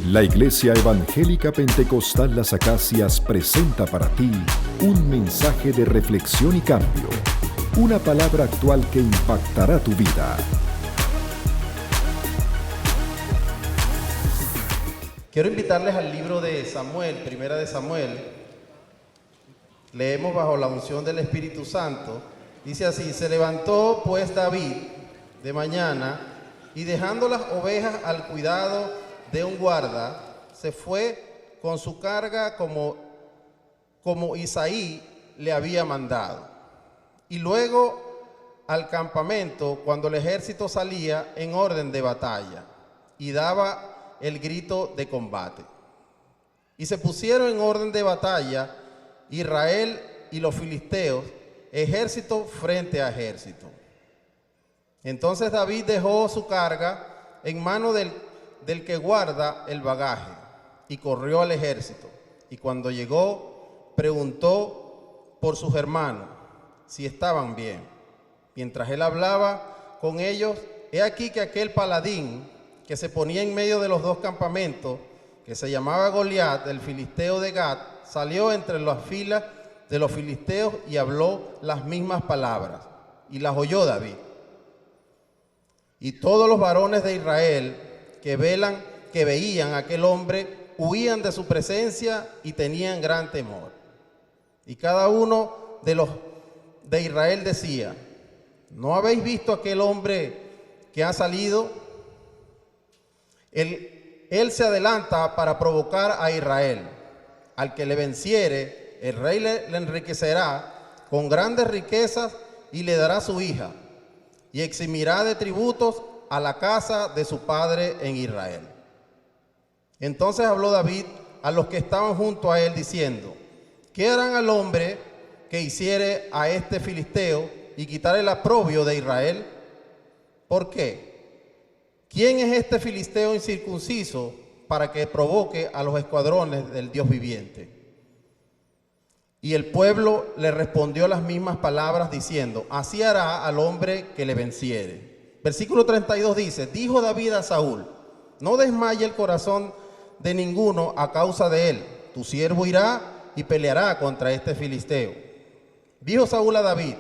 La Iglesia Evangélica Pentecostal Las Acacias presenta para ti un mensaje de reflexión y cambio, una palabra actual que impactará tu vida. Quiero invitarles al libro de Samuel, Primera de Samuel. Leemos bajo la unción del Espíritu Santo. Dice así: se levantó pues David de mañana y dejando las ovejas al cuidado de un guarda, se fue con su carga como Isaí le había mandado. Y luego al campamento cuando el ejército salía en orden de batalla y daba el grito de combate. Y se pusieron en orden de batalla Israel y los filisteos, ejército frente a ejército. Entonces David dejó su carga en mano del que guarda el bagaje y corrió al ejército. Y cuando llegó, preguntó por sus hermanos si estaban bien. Mientras él hablaba con ellos, he aquí que aquel paladín que se ponía en medio de los dos campamentos, que se llamaba Goliat, el filisteo de Gat, salió entre las filas de los filisteos y habló las mismas palabras, y las oyó David. Y todos los varones de Israel que veían a aquel hombre huían de su presencia y tenían gran temor. Y cada uno de los de Israel decía: ¿no habéis visto aquel hombre que ha salido? Él se adelanta para provocar a Israel. Al que le venciere, el rey le enriquecerá con grandes riquezas y le dará su hija, y eximirá de tributos a la casa de su padre en Israel. Entonces habló David a los que estaban junto a él diciendo: ¿qué harán al hombre que hiciere a este filisteo y quitare el oprobio de Israel? ¿Por qué? ¿Quién es este filisteo incircunciso para que provoque a los escuadrones del Dios viviente? Y el pueblo le respondió las mismas palabras diciendo: así hará al hombre que le venciere. Versículo 32 dice: dijo David a Saúl: no desmaye el corazón de ninguno a causa de él. Tu siervo irá y peleará contra este filisteo. Dijo Saúl a David: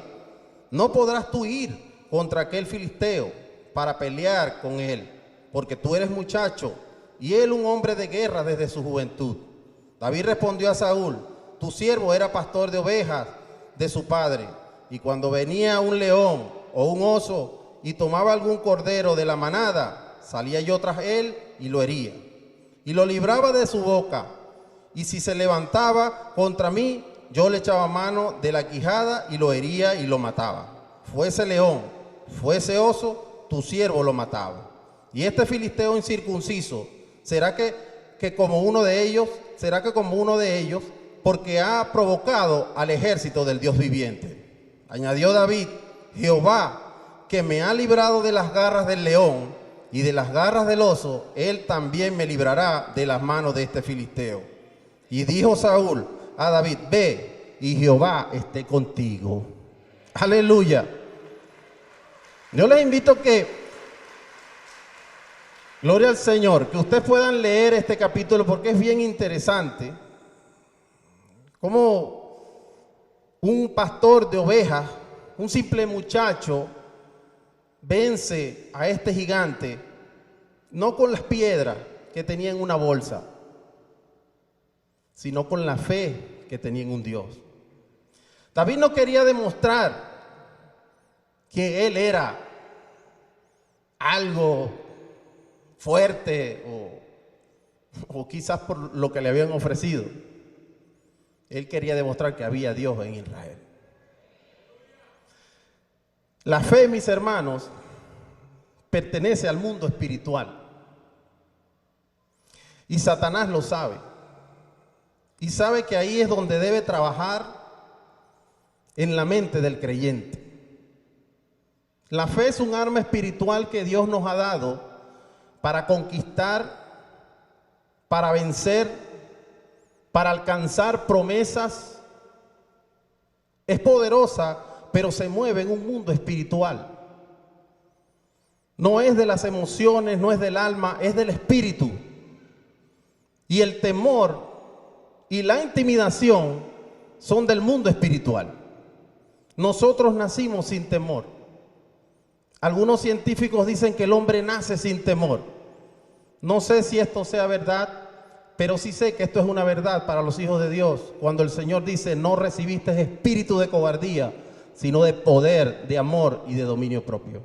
no podrás tú ir contra aquel filisteo para pelear con él, porque tú eres muchacho y él un hombre de guerra desde su juventud. David respondió a Saúl: tu siervo era pastor de ovejas de su padre, y cuando venía un león o un oso y tomaba algún cordero de la manada, salía yo tras él y lo hería, y lo libraba de su boca. Y si se levantaba contra mí, yo le echaba mano de la quijada y lo hería y lo mataba. Fuese león, fuese oso, tu siervo lo mataba. Y este filisteo incircunciso, ¿será que como uno de ellos, porque ha provocado al ejército del Dios viviente? Añadió David: Jehová, que me ha librado de las garras del león y de las garras del oso, él también me librará de las manos de este filisteo. Y dijo Saúl a David: ve, y Jehová esté contigo. Aleluya. Yo les invito que, gloria al Señor, que ustedes puedan leer este capítulo porque es bien interesante. Como un pastor de ovejas, un simple muchacho, vence a este gigante, no con las piedras que tenía en una bolsa, sino con la fe que tenía en un Dios. David no quería demostrar que él era algo fuerte o quizás por lo que le habían ofrecido. Él quería demostrar que había Dios en Israel. La fe, mis hermanos, pertenece al mundo espiritual. Y Satanás lo sabe. Y sabe que ahí es donde debe trabajar en la mente del creyente. La fe es un arma espiritual que Dios nos ha dado para conquistar, para vencer, para alcanzar promesas. Es poderosa, pero se mueve en un mundo espiritual. No es de las emociones, no es del alma, es del espíritu. Y el temor y la intimidación son del mundo espiritual. Nosotros nacimos sin temor. Algunos científicos dicen que el hombre nace sin temor. No sé si esto sea verdad, pero sí sé que esto es una verdad para los hijos de Dios. Cuando el Señor dice, no recibiste espíritu de cobardía, sino de poder, de amor y de dominio propio.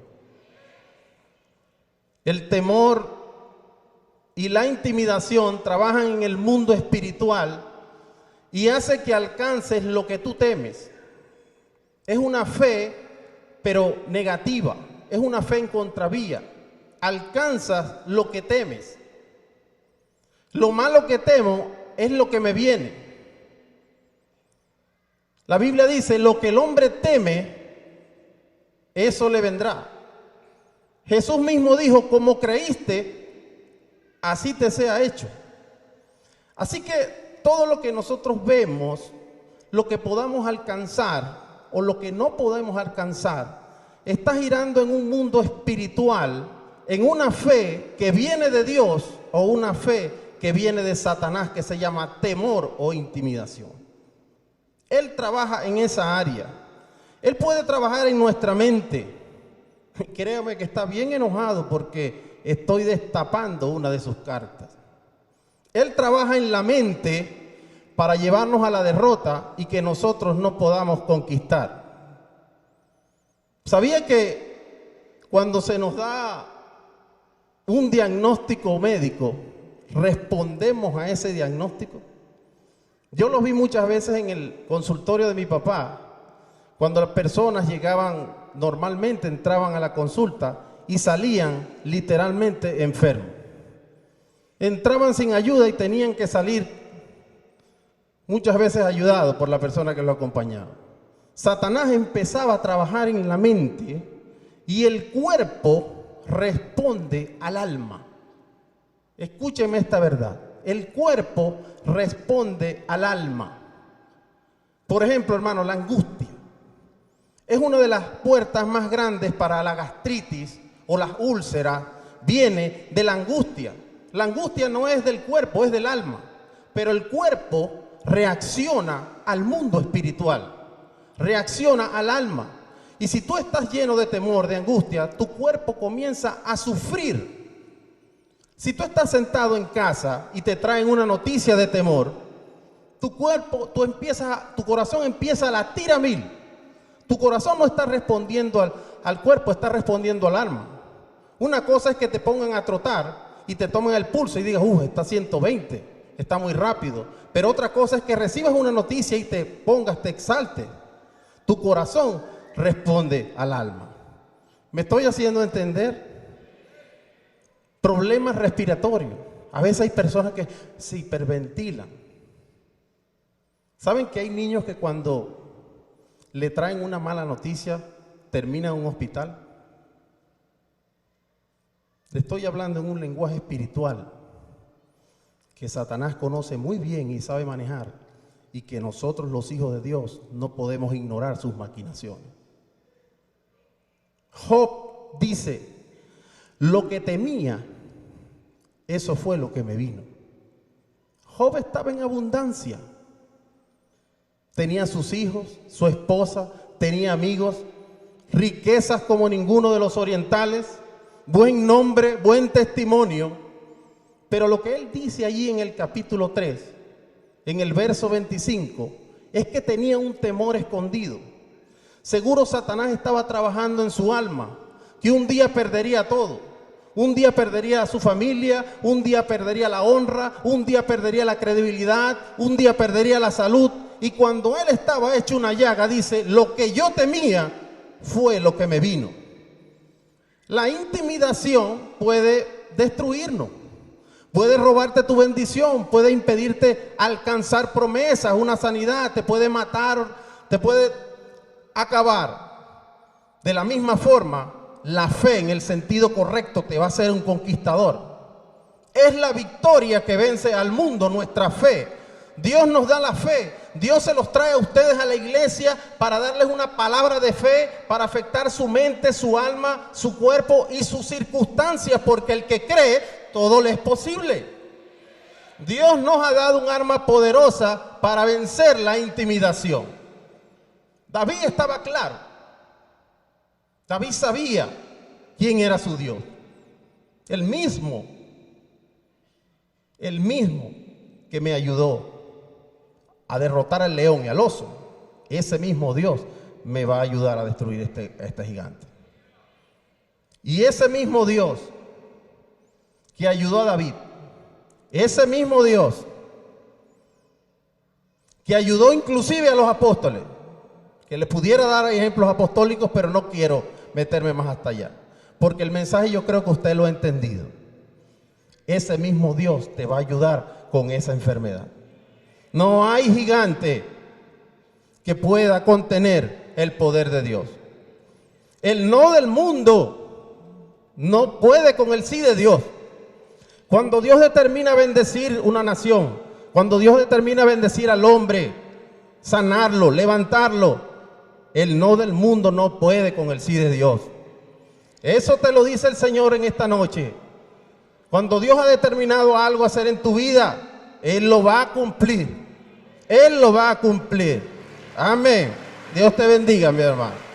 El temor y la intimidación trabajan en el mundo espiritual y hace que alcances lo que tú temes. Es una fe, pero negativa. Es una fe en contravía. Alcanzas lo que temes. Lo malo que temo es lo que me viene. La Biblia dice, lo que el hombre teme, eso le vendrá. Jesús mismo dijo, como creíste, así te sea hecho. Así que todo lo que nosotros vemos, lo que podamos alcanzar o lo que no podemos alcanzar, está girando en un mundo espiritual, en una fe que viene de Dios o una fe que viene de Satanás, que se llama temor o intimidación. Él trabaja en esa área. Él puede trabajar en nuestra mente. Créame que está bien enojado porque estoy destapando una de sus cartas. Él trabaja en la mente para llevarnos a la derrota y que nosotros no podamos conquistar. ¿Sabía que cuando se nos da un diagnóstico médico, respondemos a ese diagnóstico? Yo lo vi muchas veces en el consultorio de mi papá, cuando las personas llegaban, normalmente entraban a la consulta y salían literalmente enfermos. Entraban sin ayuda y tenían que salir muchas veces ayudados por la persona que lo acompañaba. Satanás empezaba a trabajar en la mente y el cuerpo responde al alma. Escúcheme esta verdad. El cuerpo responde al alma. Por ejemplo, hermano, la angustia es una de las puertas más grandes para la gastritis o las úlceras. Viene de la angustia. La angustia no es del cuerpo, es del alma. Pero el cuerpo reacciona al mundo espiritual. Reacciona al alma. Y si tú estás lleno de temor, de angustia, tu cuerpo comienza a sufrir. Si tú estás sentado en casa y te traen una noticia de temor, tu cuerpo, tu corazón empieza a latir a mil. Tu corazón no está respondiendo al cuerpo, está respondiendo al alma. Una cosa es que te pongan a trotar y te tomen el pulso y digas, está 120, está muy rápido. Pero otra cosa es que recibas una noticia y te pongas, te exaltes. Tu corazón responde al alma. ¿Me estoy haciendo entender? Problemas respiratorios. A veces hay personas que se hiperventilan. ¿Saben que hay niños que cuando le traen una mala noticia terminan en un hospital? Le estoy hablando en un lenguaje espiritual que Satanás conoce muy bien y sabe manejar, y que nosotros los hijos de Dios no podemos ignorar sus maquinaciones. Job dice, lo que temía, eso fue lo que me vino. Job estaba en abundancia. Tenía sus hijos, su esposa, tenía amigos, riquezas como ninguno de los orientales, buen nombre, buen testimonio. Pero lo que él dice allí en el capítulo 3, en el verso 25, es que tenía un temor escondido. Seguro Satanás estaba trabajando en su alma, que un día perdería todo. Un día perdería a su familia, un día perdería la honra, un día perdería la credibilidad, un día perdería la salud. Y cuando él estaba hecho una llaga, dice, lo que yo temía fue lo que me vino. La intimidación puede destruirnos, puede robarte tu bendición, puede impedirte alcanzar promesas, una sanidad, te puede matar, te puede acabar. De la misma forma, la fe en el sentido correcto te va a hacer un conquistador. Es la victoria que vence al mundo, nuestra fe. Dios nos da la fe. Dios se los trae a ustedes a la iglesia para darles una palabra de fe, para afectar su mente, su alma, su cuerpo y sus circunstancias, porque el que cree, todo le es posible. Dios nos ha dado un arma poderosa para vencer la intimidación. David estaba claro. David sabía quién era su Dios. El mismo que me ayudó a derrotar al león y al oso, ese mismo Dios me va a ayudar a destruir este gigante. Y ese mismo Dios que ayudó a David, ese mismo Dios que ayudó inclusive a los apóstoles, que les pudiera dar ejemplos apostólicos, pero no quiero meterme más hasta allá, porque el mensaje yo creo que usted lo ha entendido. Ese mismo Dios te va a ayudar con esa enfermedad. No hay gigante que pueda contener el poder de Dios. El no del mundo no puede con el sí de Dios. Cuando Dios determina bendecir una nación, cuando Dios determina bendecir al hombre, sanarlo, levantarlo, el no del mundo no puede con el sí de Dios. Eso te lo dice el Señor en esta noche. Cuando Dios ha determinado algo hacer en tu vida, Él lo va a cumplir. Él lo va a cumplir. Amén. Dios te bendiga, mi hermano.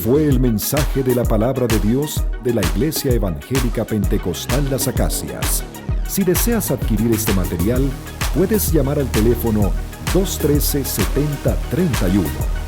Fue el mensaje de la palabra de Dios de la Iglesia Evangélica Pentecostal Las Acacias. Si deseas adquirir este material, puedes llamar al teléfono 213-7031.